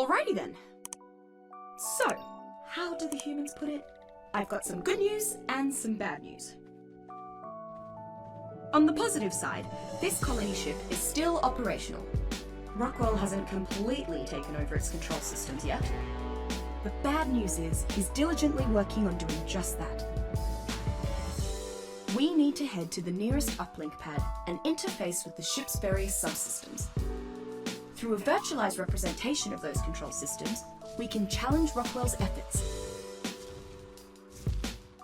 Alrighty then. So, how do the humans put it? I've got some good news and some bad news. On the positive side, this colony ship is still operational. Rockwell hasn't completely taken over its control systems yet. The bad news is he's diligently working on doing just that. We need to head to the nearest uplink pad and interface with the ship's various subsystems. Through a virtualized representation of those control systems, we can challenge Rockwell's efforts.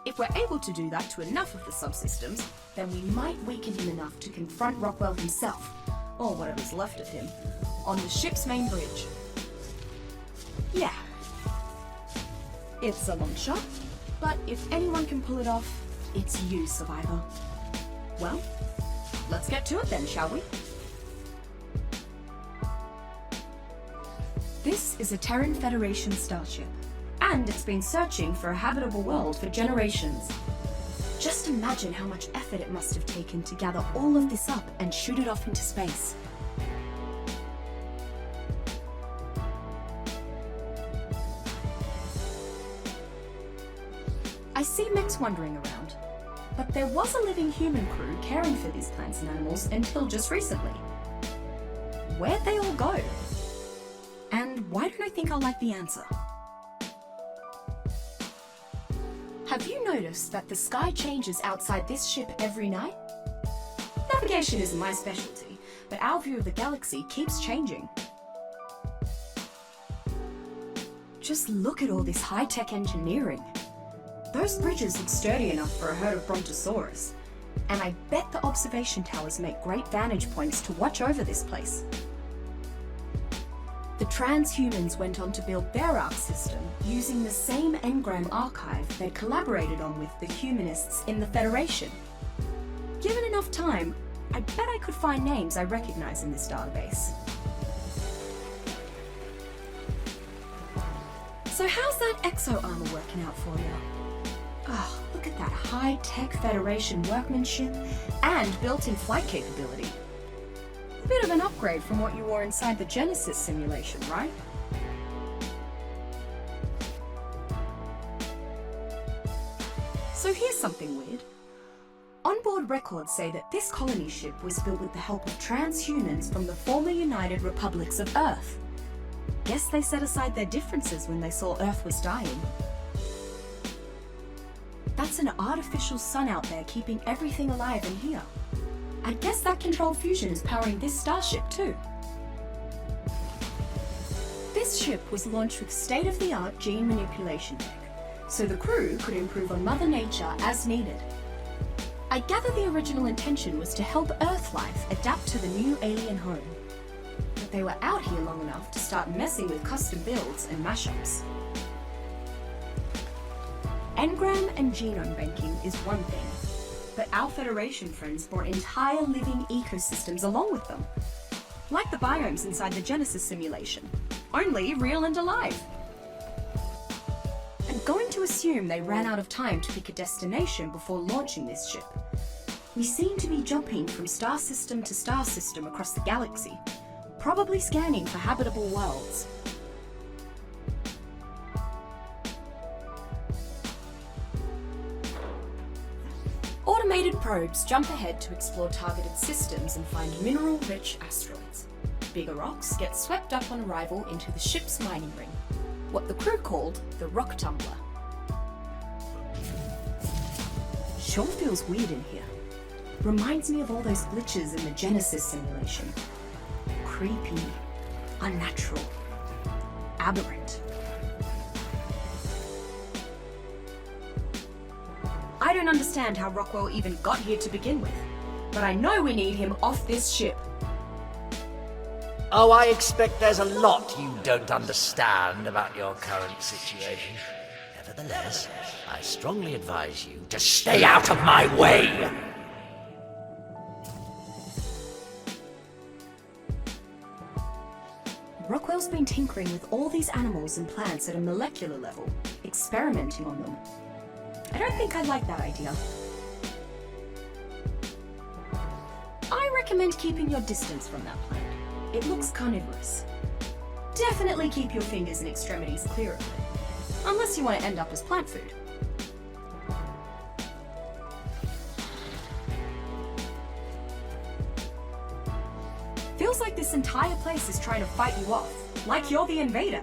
If we're able to do that to enough of the subsystems, then we might weaken him enough to confront Rockwell himself, or whatever's left of him, on the ship's main bridge. Yeah. It's a long shot, but if anyone can pull it off, it's you, Survivor. Well, let's get to it then, shall we? This is a Terran Federation starship, and it's been searching for a habitable world for generations. Just imagine how much effort it must have taken to gather all of this up and shoot it off into space. I see mechs wandering around, but there was a living human crew caring for these plants and animals until just recently. Where'd they all go? And why don't I think I'll like the answer? Have you noticed that the sky changes outside this ship every night? Navigation isn't my specialty, but our view of the galaxy keeps changing. Just look at all this high-tech engineering. Those bridges look sturdy enough for a herd of Brontosaurus, and I bet the observation towers make great vantage points to watch over this place. The transhumans went on to build their ARC system using the same engram archive they'd collaborated on with the humanists in the Federation. Given enough time, I bet I could find names I recognize in this database. So how's that exo armor working out for you? Oh, look at that high-tech Federation workmanship and built-in flight capability. A bit of an upgrade from what you wore inside the Genesis simulation, right? So here's something weird. Onboard records say that this colony ship was built with the help of transhumans from the former United Republics of Earth. Guess they set aside their differences when they saw Earth was dying. That's an artificial sun out there keeping everything alive in here. I guess that controlled fusion is powering this starship too. This ship was launched with state-of-the-art gene manipulation tech, so the crew could improve on Mother Nature as needed. I gather the original intention was to help Earth life adapt to the new alien home, but they were out here long enough to start messing with custom builds and mashups. Engram and genome banking is one thing, but our Federation friends brought entire living ecosystems along with them. Like the biomes inside the Genesis simulation, only real and alive. I'm going to assume they ran out of time to pick a destination before launching this ship. We seem to be jumping from star system to star system across the galaxy, probably scanning for habitable worlds. Automated probes jump ahead to explore targeted systems and find mineral-rich asteroids. Bigger rocks get swept up on arrival into the ship's mining ring, what the crew called the rock tumbler. Sure feels weird in here. Reminds me of all those glitches in the Genesis simulation. Creepy, unnatural, aberrant. I don't understand how Rockwell even got here to begin with, but I know we need him off this ship. Oh, I expect there's a lot you don't understand about your current situation. Nevertheless, I strongly advise you to stay out of my way! Rockwell's been tinkering with all these animals and plants at a molecular level, experimenting on them. I don't think I'd like that idea. I recommend keeping your distance from that planet. It looks carnivorous. definitely keep your fingers and extremities clear of it. Unless you want to end up as plant food. Feels like this entire place is trying to fight you off, like you're the invader.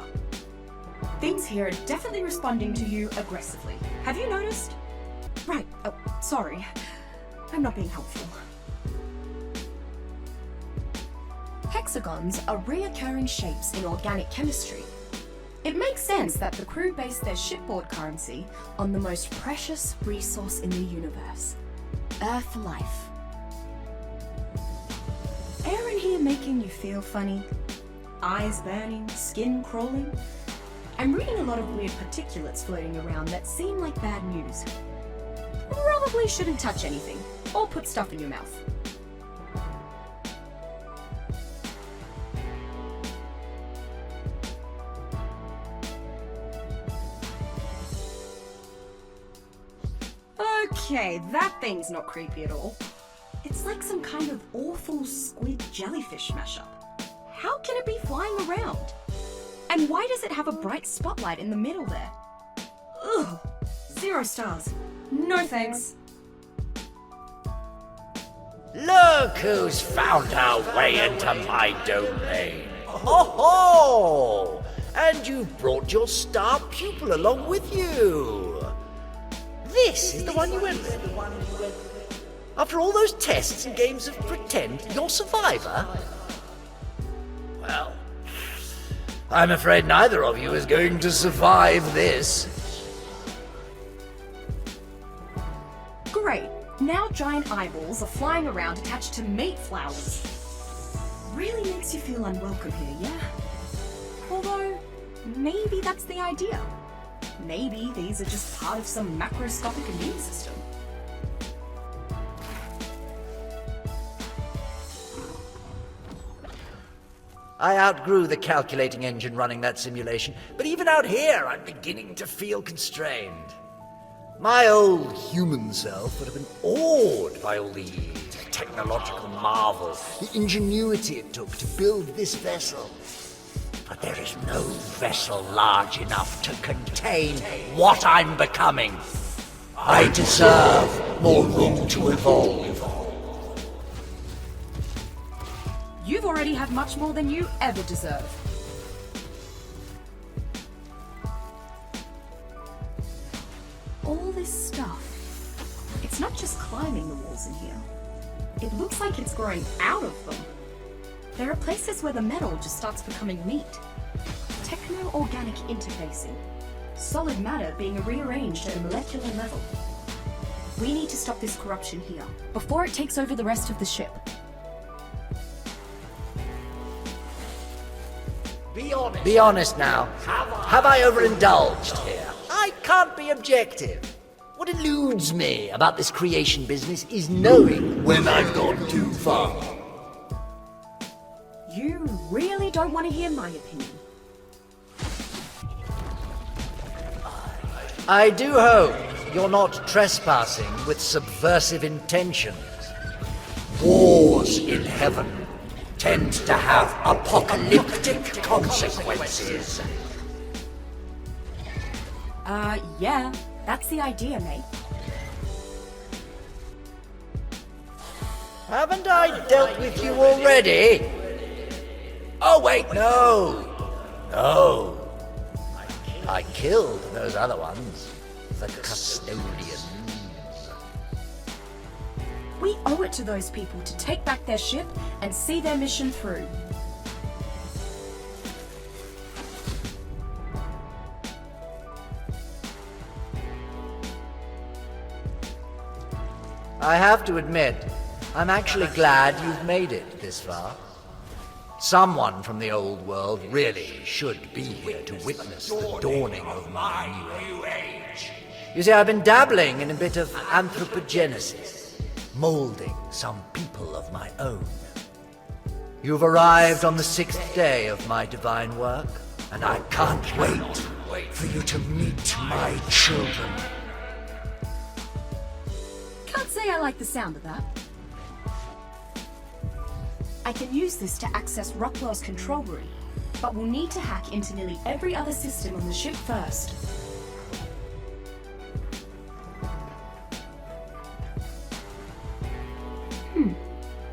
Things here are definitely responding to you aggressively. Have you noticed? Right, oh, sorry. I'm not being helpful. Hexagons are reoccurring shapes in organic chemistry. It makes sense that the crew based their shipboard currency on the most precious resource in the universe, Earth life. Air in here making you feel funny? Eyes burning, skin crawling? I'm reading a lot of weird particulates floating around that seem like bad news. Probably shouldn't touch anything, or put stuff in your mouth. Okay, that thing's not creepy at all. It's like some kind of awful squid jellyfish mashup. How can it be flying around? And why does it have a bright spotlight in the middle there? Ugh, 0 stars. No thanks. Look who's found our way into my domain. Ho ho! And you've brought your star pupil along with you. This is the one you went with. After all those tests and games of pretend, you're survivor? Well, I'm afraid neither of you is going to survive this. Great. Now giant eyeballs are flying around attached to mate flowers. Really makes you feel unwelcome here, yeah? Although, maybe that's the idea. Maybe these are just part of some macroscopic immune system. I outgrew the calculating engine running that simulation, but even out here I'm beginning to feel constrained. My old human self would have been awed by all the technological marvel, the ingenuity it took to build this vessel. But there is no vessel large enough to contain what I'm becoming. I deserve more room to evolve. You've already had much more than you ever deserve. All this stuff. It's not just climbing the walls in here. It looks like it's growing out of them. There are places where the metal just starts becoming meat. Techno-organic interfacing. Solid matter being rearranged at a molecular level. We need to stop this corruption here, before it takes over the rest of the ship. Be honest now. Have I overindulged here? I can't be objective. What eludes me about this creation business is knowing when I've gone too far. You really don't want to hear my opinion. I do hope you're not trespassing with subversive intentions. Wars in heaven tend to have apocalyptic consequences. Yeah, that's the idea, mate. Haven't I dealt with you already? Oh wait, no! No! I killed those other ones. The custodians. We owe it to those people to take back their ship and see their mission through. I have to admit, I'm actually glad you've made it this far. Someone from the old world really should be here to witness the dawning of my new age. You see, I've been dabbling in a bit of anthropogenesis, molding some people of my own. You've arrived on the 6th day of my divine work, and I can't wait for you to meet my children. Can't say I like the sound of that. I can use this to access Rockwell's control room. but we'll need to hack into nearly every other system on the ship first.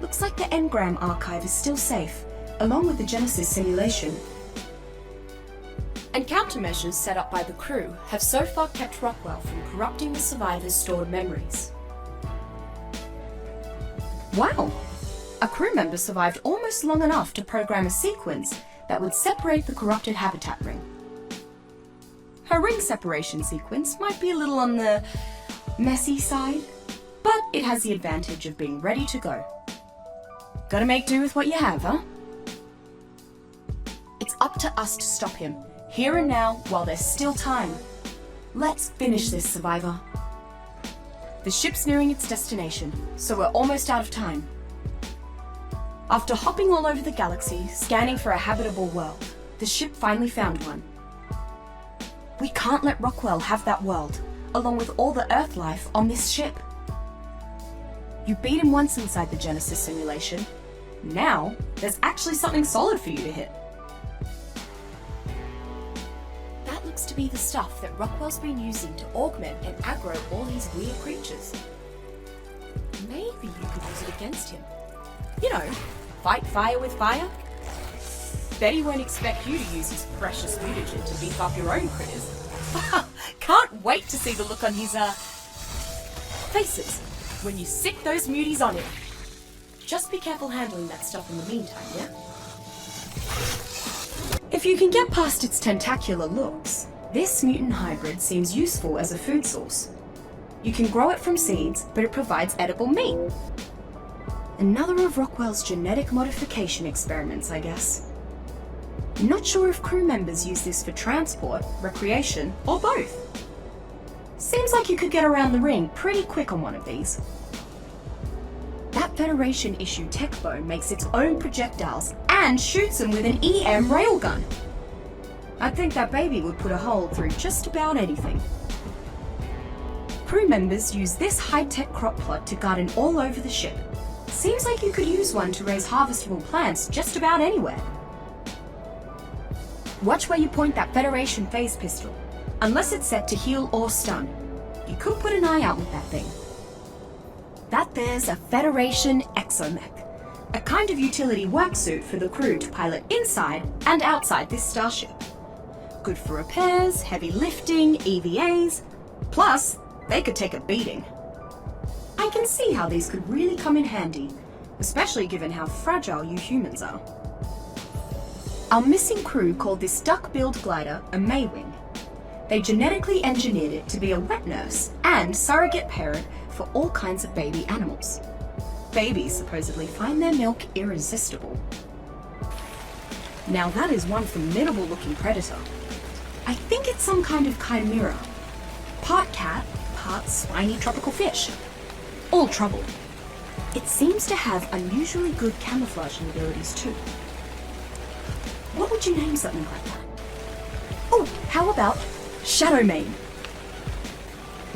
Looks like the Engram archive is still safe, along with the Genesis simulation. And countermeasures set up by the crew have so far kept Rockwell from corrupting the survivors' stored memories. Wow! A crew member survived almost long enough to program a sequence that would separate the corrupted habitat ring. Her ring separation sequence might be a little on the messy side, but it has the advantage of being ready to go. Gotta make do with what you have, huh? It's up to us to stop him, here and now, while there's still time. Let's finish this, survivor. The ship's nearing its destination, so we're almost out of time. After hopping all over the galaxy, scanning for a habitable world, the ship finally found one. We can't let Rockwell have that world, along with all the Earth life on this ship. You beat him once inside the Genesis simulation. Now, there's actually something solid for you to hit. That looks to be the stuff that Rockwell's been using to augment and aggro all these weird creatures. Maybe you could use it against him. You know, fight fire with fire? Bet he won't expect you to use his precious mutagen to beef up your own critters. Can't wait to see the look on his, faces when you sick those muties on him. Just be careful handling that stuff in the meantime, yeah? If you can get past its tentacular looks, this mutant hybrid seems useful as a food source. You can grow it from seeds, but it provides edible meat. Another of Rockwell's genetic modification experiments, I guess. Not sure if crew members use this for transport, recreation, or both. Seems like you could get around the ring pretty quick on one of these. That Federation-issued Tek Bow makes its own projectiles and shoots them with an EM railgun. I think that baby would put a hole through just about anything. Crew members use this high-tech crop plot to garden all over the ship. Seems like you could use one to raise harvestable plants just about anywhere. Watch where you point that Federation phase pistol. Unless it's set to heal or stun, you could put an eye out with that thing. That there's a Federation Exo-Mek, a kind of utility worksuit for the crew to pilot inside and outside this starship. Good for repairs, heavy lifting, EVAs, plus they could take a beating. I can see how these could really come in handy, especially given how fragile you humans are. Our missing crew called this duck-billed glider a Maewing. They genetically engineered it to be a wet nurse and surrogate parent for all kinds of baby animals. Babies supposedly find their milk irresistible. Now that is one formidable looking predator. I think it's some kind of chimera. Part cat, part slimy tropical fish. All trouble. It seems to have unusually good camouflaging abilities too. What would you name something like that? Oh, how about Shadowmane?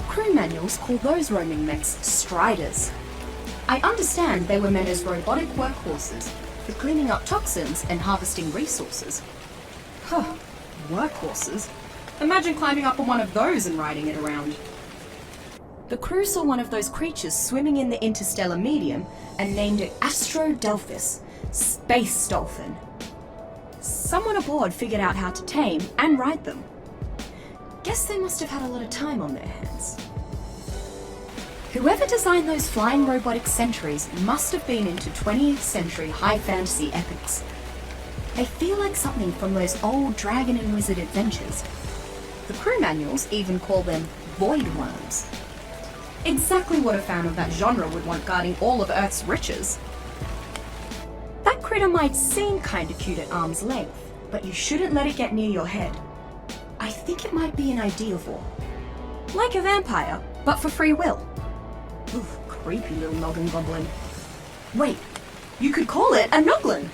Crew manuals call those roaming mechs Striders. I understand they were meant as robotic workhorses for cleaning up toxins and harvesting resources. Huh, workhorses? Imagine climbing up on one of those and riding it around. The crew saw one of those creatures swimming in the interstellar medium and named it Astrodelphis, space dolphin. Someone aboard figured out how to tame and ride them. Guess they must have had a lot of time on their hands. Whoever designed those flying robotic sentries must have been into 20th century high fantasy epics. They feel like something from those old dragon and wizard adventures. The crew manuals even call them Voidwyrms. Exactly what a fan of that genre would want guarding all of Earth's riches. That critter might seem kinda cute at arm's length, but you shouldn't let it get near your head. I think it might be an ideovore. Like a vampire, but for free will. Oof, creepy little noggin goblin. Wait, you could call it a Noglin!